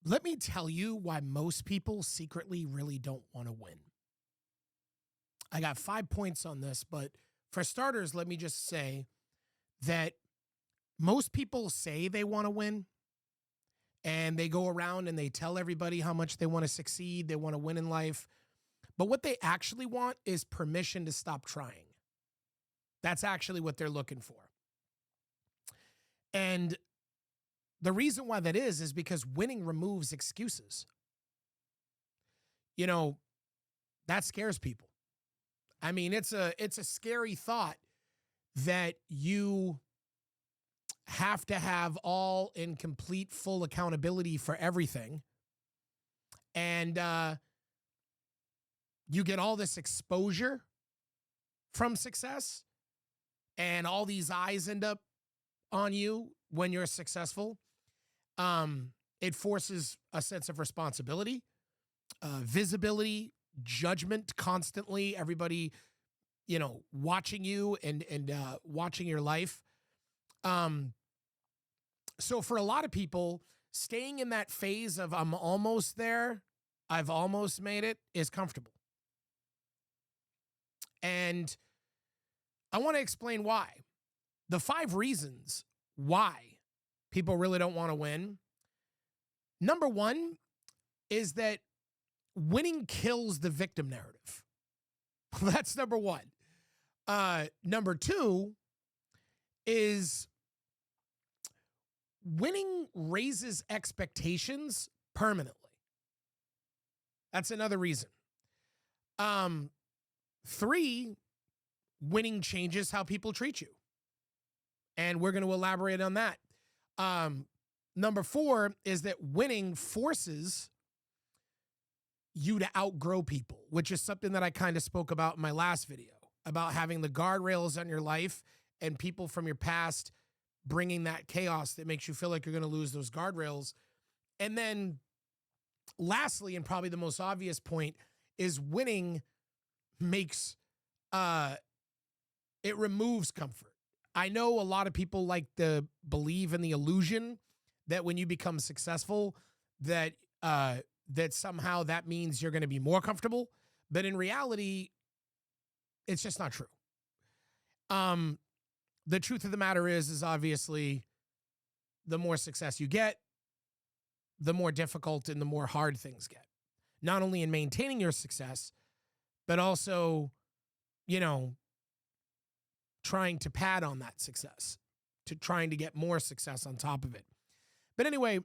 Let me tell you why most people secretly really don't want to win. I got 5 points on this, but for starters, let me just say that most people say they want to win, and they go around and they tell everybody how much they want to succeed, they want to win in life. But what they actually want is permission to stop trying. That's actually what they're looking for. And the reason why that is because winning removes excuses. You know, that scares people. I mean, it's a scary thought that you have to have all in complete full accountability for everything. And you get all this exposure from success, and all these eyes end up on you when you're successful. It forces a sense of responsibility, visibility, judgment constantly. Everybody, watching you and watching your life. So for a lot of people, staying in that phase of I'm almost there, I've almost made it, is comfortable. And I want to explain why. The 5 reasons why people really don't want to win. Number 1 is that winning kills the victim narrative. That's number 1. Number 2 is winning raises expectations permanently. That's another reason. 3, winning changes how people treat you. And we're going to elaborate on that. Number 4 is that winning forces you to outgrow people, which is something that I kind of spoke about in my last video, about having the guardrails on your life and people from your past bringing that chaos that makes you feel like you're going to lose those guardrails. And then lastly, and probably the most obvious point, is winning makes, it removes comfort. I know a lot of people like to believe in the illusion that when you become successful, that somehow that means you're going to be more comfortable. But in reality, it's just not true. The truth of the matter is obviously the more success you get, the more difficult and the more hard things get. Not only in maintaining your success, but also, trying to pad on that success, to trying to get more success on top of it. But anyway,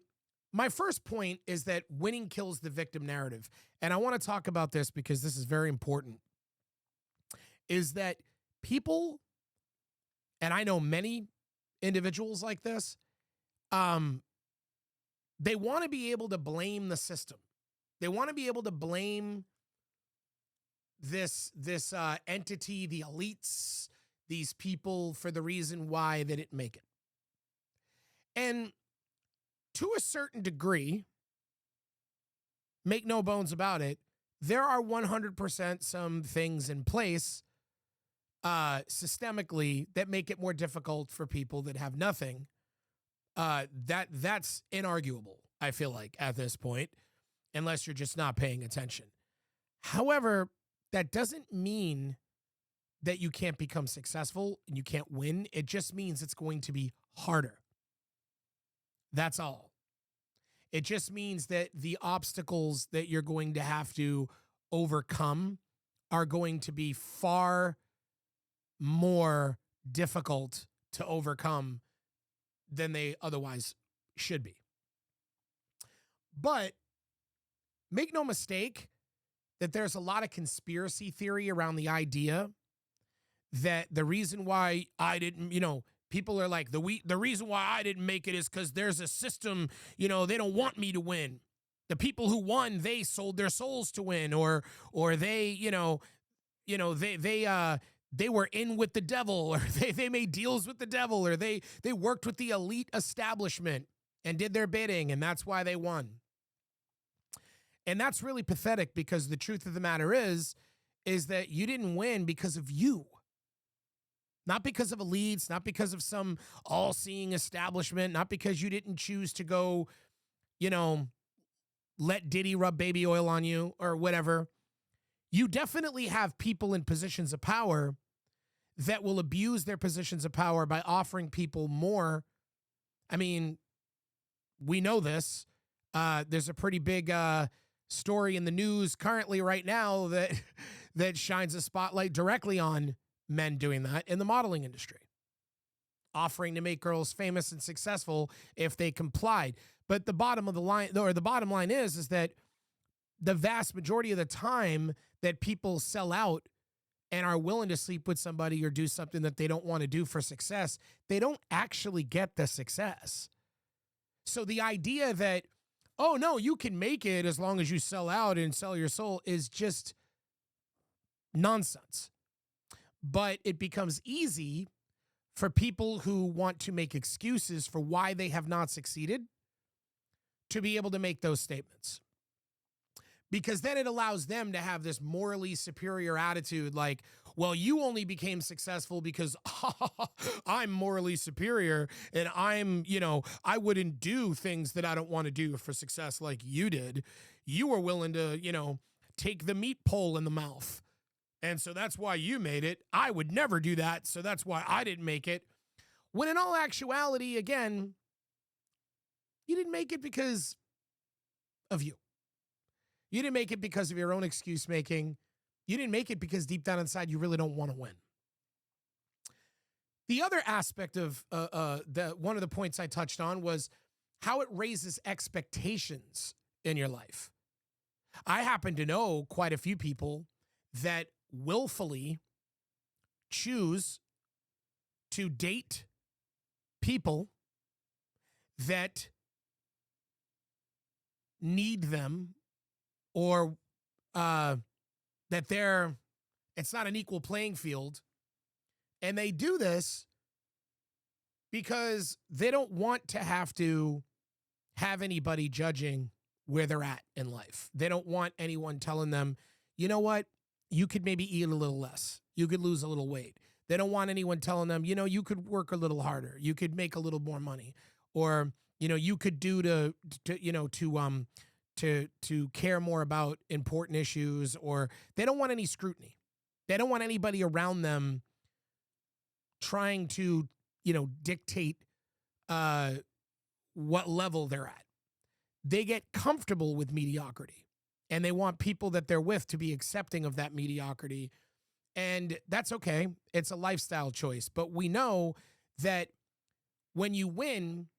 my first point is that winning kills the victim narrative. And I want to talk about this because this is very important, is that people, and I know many individuals like this, they want to be able to blame the system. They want to be able to blame this entity, the elites, these people, for the reason why they didn't make it. And to a certain degree, make no bones about it, there are 100% some things in place systemically that make it more difficult for people that have nothing. That's inarguable, I feel like, at this point, unless you're just not paying attention. However, that doesn't mean that you can't become successful and you can't win. It just means it's going to be harder. That's all. It just means that the obstacles that you're going to have to overcome are going to be far more difficult to overcome than they otherwise should be. But make no mistake that there's a lot of conspiracy theory around the idea that the reason why I didn't, people are like, the reason why I didn't make it is because there's a system, they don't want me to win. The people who won, they sold their souls to win, or they, they were in with the devil, or they made deals with the devil, or they worked with the elite establishment and did their bidding, and that's why they won. And that's really pathetic, because the truth of the matter is that you didn't win because of you. Not because of elites, not because of some all-seeing establishment, not because you didn't choose to go, let Diddy rub baby oil on you or whatever. You definitely have people in positions of power that will abuse their positions of power by offering people more. I mean, we know this. There's a pretty big story in the news currently right now that that shines a spotlight directly on men doing that in the modeling industry, offering to make girls famous and successful if they complied. But the bottom line is that the vast majority of the time that people sell out and are willing to sleep with somebody or do something that they don't want to do for success, they don't actually get the success. So the idea that, oh no, you can make it as long as you sell out and sell your soul is just nonsense. But it becomes easy for people who want to make excuses for why they have not succeeded to be able to make those statements. Because then it allows them to have this morally superior attitude like, well, you only became successful because I'm morally superior and I wouldn't do things that I don't want to do for success like you did. You were willing to, take the meat pole in the mouth. And so that's why you made it. I would never do that. So that's why I didn't make it. When in all actuality, again, you didn't make it because of you. You didn't make it because of your own excuse making. You didn't make it because deep down inside you really don't want to win. The other aspect of one of the points I touched on was how it raises expectations in your life. I happen to know quite a few people that willfully choose to date people that need them, or that it's not an equal playing field. And they do this because they don't want to have anybody judging where they're at in life. They don't want anyone telling them, you know what, you could maybe eat a little less. You could lose a little weight. They don't want anyone telling them, you could work a little harder. You could make a little more money, or, you could do to care more about important issues, or they don't want any scrutiny. They don't want anybody around them trying to, dictate what level they're at. They get comfortable with mediocrity, and they want people that they're with to be accepting of that mediocrity. And that's okay. It's a lifestyle choice. But we know that when you win,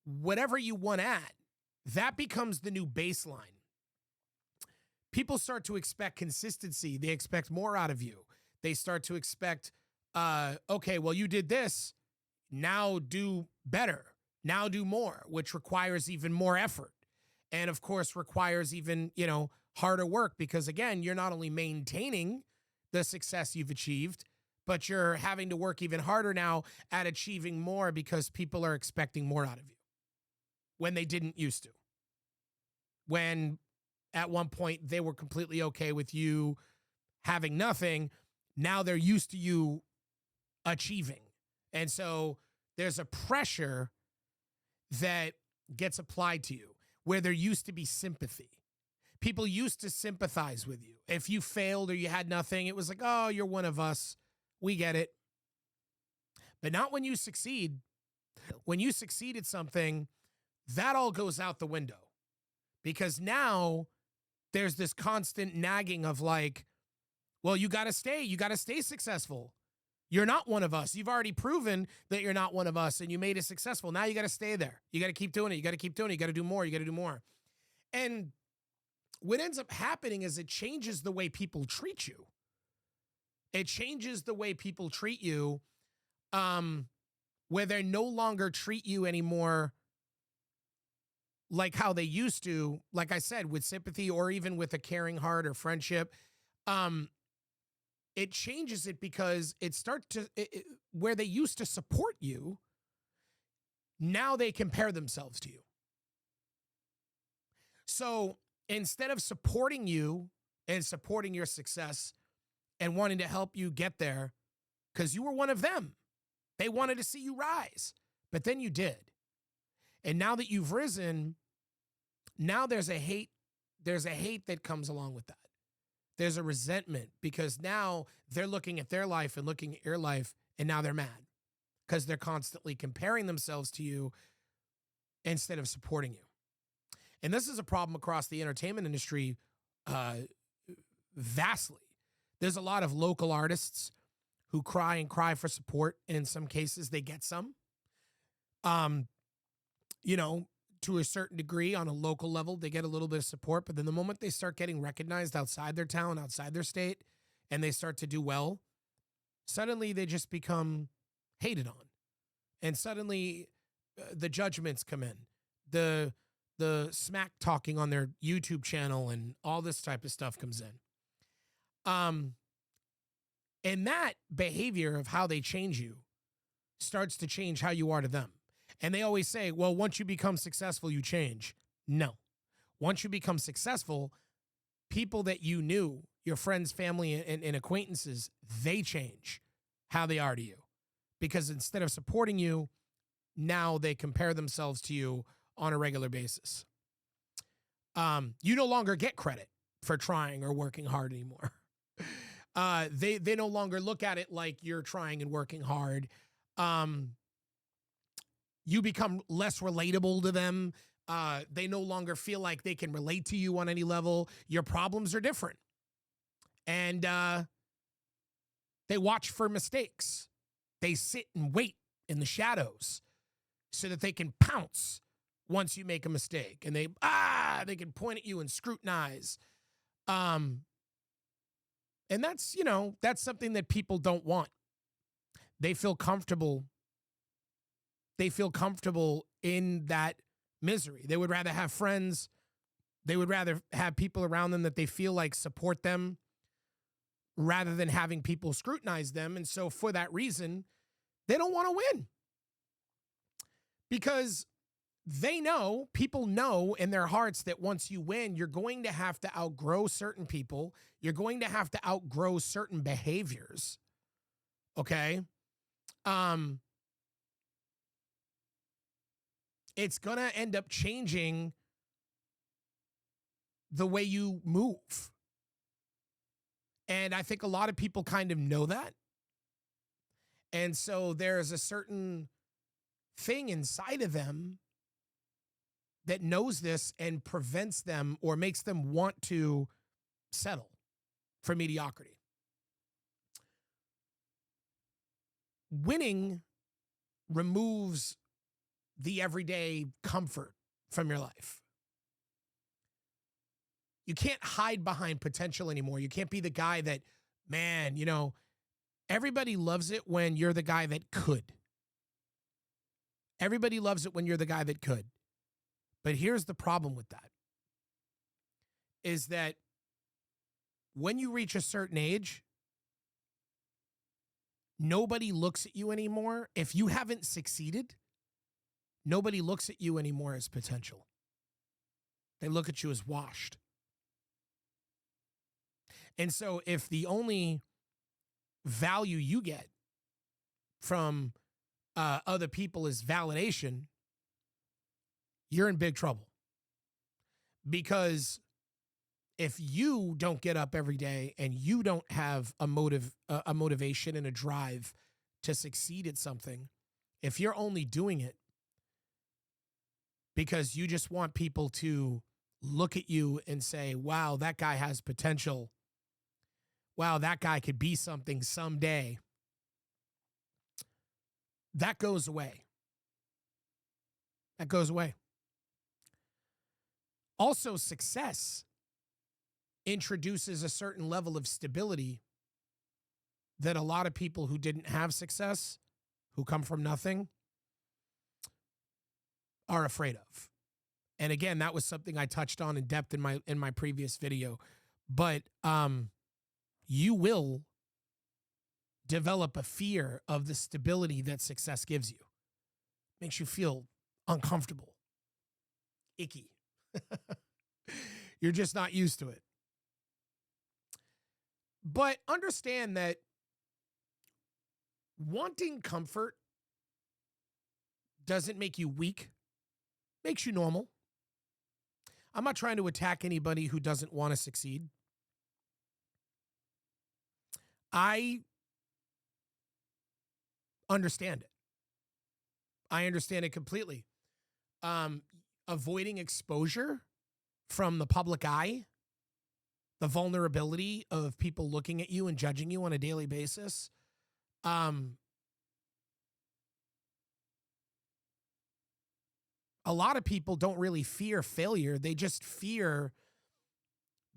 whatever you won at, that becomes the new baseline. People start to expect consistency. They expect more out of you. They start to expect, okay, well, you did this. Now do better. Now do more, which requires even more effort. And of course, requires even, harder work, because again, you're not only maintaining the success you've achieved, but you're having to work even harder now at achieving more because people are expecting more out of you when they didn't used to. When at one point they were completely okay with you having nothing, now they're used to you achieving. And so there's a pressure that gets applied to you where there used to be sympathy. People used to sympathize with you. If you failed or you had nothing, it was like, oh, you're one of us. We get it. But not when you succeed. When you succeed at something, that all goes out the window. Because now there's this constant nagging of like, well, you got to stay successful. You're not one of us. You've already proven that you're not one of us and you made it successful. Now you got to stay there. You got to keep doing it. You got to keep doing it. You got to do more. You got to do more. And what ends up happening is it changes the way people treat you. It changes the way people treat you, where they no longer treat you anymore like how they used to, like I said, with sympathy or even with a caring heart or friendship. It changes it because it starts to, where they used to support you, now they compare themselves to you. So instead of supporting you and supporting your success and wanting to help you get there, because you were one of them, they wanted to see you rise, but then you did. And now that you've risen, now there's a hate there's a hate that comes along with that. There's a resentment because now they're looking at their life and looking at your life, and now they're mad because they're constantly comparing themselves to you instead of supporting you. And this is a problem across the entertainment industry vastly. There's a lot of local artists who cry and cry for support, and in some cases they get some. You know, to a certain degree on a local level, they get a little bit of support, but then the moment they start getting recognized outside their town, outside their state, and they start to do well, suddenly they just become hated on. And suddenly the judgments come in. The smack talking on their YouTube channel and all this type of stuff comes in. And that behavior of how they change you starts to change how you are to them. And they always say, well, once you become successful, you change. No. Once you become successful, people that you knew, your friends, family, and acquaintances, they change how they are to you. Because instead of supporting you, now they compare themselves to you on a regular basis. You no longer get credit for trying or working hard anymore. They no longer look at it like you're trying and working hard. You become less relatable to them. They no longer feel like they can relate to you on any level. Your problems are different. And they watch for mistakes. They sit and wait in the shadows so that they can pounce once you make a mistake. And they can point at you and scrutinize. And that's, that's something that people don't want. They feel comfortable. They feel comfortable in that misery. They would rather have friends. They would rather have people around them that they feel like support them rather than having people scrutinize them. And so for that reason, they don't want to win. Because people know in their hearts that once you win, you're going to have to outgrow certain people. You're going to have to outgrow certain behaviors. Okay? It's going to end up changing the way you move. And I think a lot of people kind of know that. And so there's a certain thing inside of them that knows this and prevents them or makes them want to settle for mediocrity. Winning removes the everyday comfort from your life. You can't hide behind potential anymore. You can't be the guy that, man, everybody loves it when you're the guy that could. Everybody loves it when you're the guy that could. But here's the problem with that, is that when you reach a certain age, nobody looks at you anymore. If you haven't succeeded, nobody looks at you anymore as potential. They look at you as washed. And so if the only value you get from other people is validation, you're in big trouble. Because if you don't get up every day and you don't have a motivation and a drive to succeed at something, if you're only doing it because you just want people to look at you and say, wow, that guy has potential. Wow, that guy could be something someday. That goes away. That goes away. Also, success introduces a certain level of stability that a lot of people who didn't have success, who come from nothing, are afraid of. And again, that was something I touched on in depth in my previous video. But you will develop a fear of the stability that success gives you. Makes you feel uncomfortable, icky. You're just not used to it. But understand that wanting comfort doesn't make you weak, makes you normal. I'm not trying to attack anybody who doesn't want to succeed. I understand it. I understand it completely. Avoiding exposure from the public eye, the vulnerability of people looking at you and judging you on a daily basis. A lot of people don't really fear failure. They just fear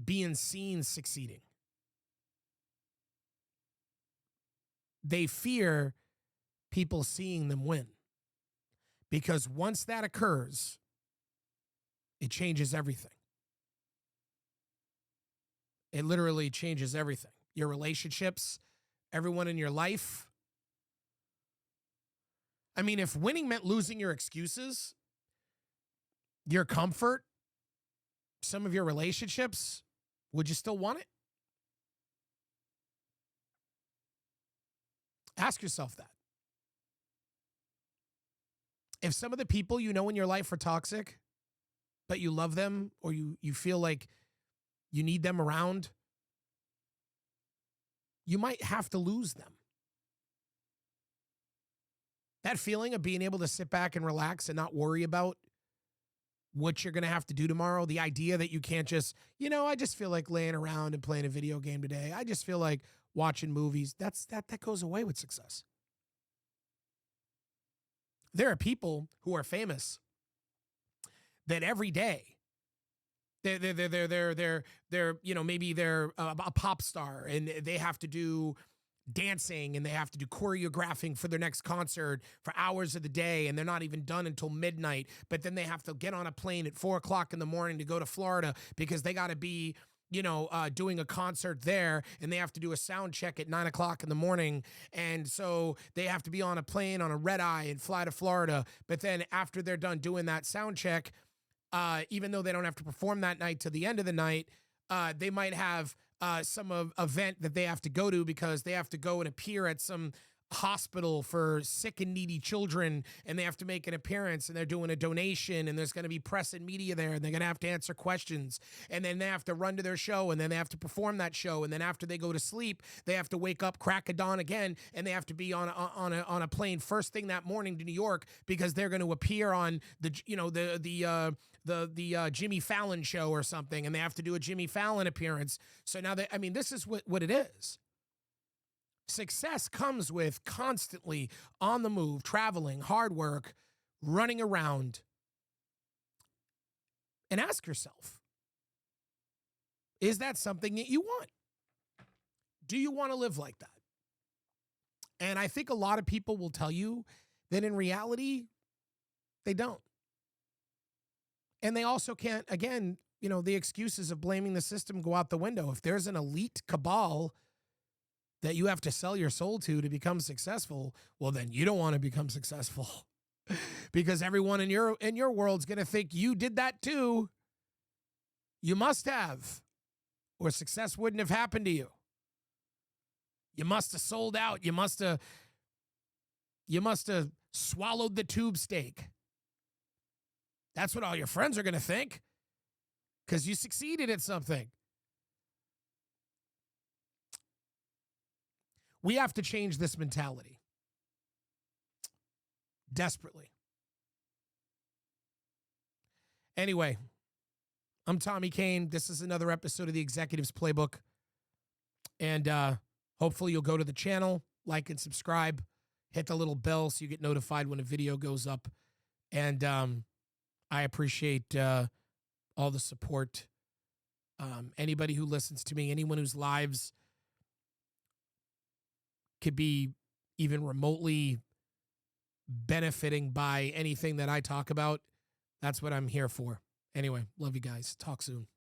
being seen succeeding. They fear people seeing them win. Because once that occurs, it changes everything. It literally changes everything. Your relationships, everyone in your life. I mean, if winning meant losing your excuses, your comfort, some of your relationships, would you still want it? Ask yourself that. If some of the people you know in your life are toxic, but you love them, or you feel like you need them around, you might have to lose them. That feeling of being able to sit back and relax and not worry about what you're going to have to do tomorrow, the idea that you can't just, I just feel like laying around and playing a video game today. I just feel like watching movies. That goes away with success. There are people who are famous that every day they're maybe they're a pop star and they have to do dancing and they have to do choreographing for their next concert for hours of the day, and they're not even done until midnight. But then they have to get on a plane at 4:00 in the morning to go to Florida because they got to be doing a concert there, and they have to do a sound check at 9:00 in the morning. And so they have to be on a plane on a red eye and fly to Florida. But then after they're done doing that sound check, even though they don't have to perform that night to the end of the night, they might have some event that they have to go to because they have to go and appear at some hospital for sick and needy children, and they have to make an appearance, and they're doing a donation, and there's going to be press and media there, and they're going to have to answer questions, and then they have to run to their show, and then they have to perform that show, and then after they go to sleep, they have to wake up crack of dawn again, and they have to be on a plane first thing that morning to New York because they're going to appear on the Jimmy Fallon show or something, and they have to do a Jimmy Fallon appearance. So now this is what it is. Success comes with constantly on the move, traveling, hard work, running around. And ask yourself, is that something that you want? Do you want to live like that? And I think a lot of people will tell you that in reality, they don't. And they also can't, again, the excuses of blaming the system go out the window. If there's an elite cabal that you have to sell your soul to become successful, well, then you don't want to become successful because everyone in your world's going to think you did that too. You must have, or success wouldn't have happened to you. You must have sold out. You must have swallowed the tube steak. That's what all your friends are going to think because you succeeded at something. We have to change this mentality desperately. Anyway, I'm Thommy Kane. This is another episode of the Executives Playbook. And hopefully you'll go to the channel, like and subscribe, hit the little bell so you get notified when a video goes up. And I appreciate all the support. Anybody who listens to me, anyone whose lives could be even remotely benefiting by anything that I talk about, that's what I'm here for. Anyway, love you guys. Talk soon.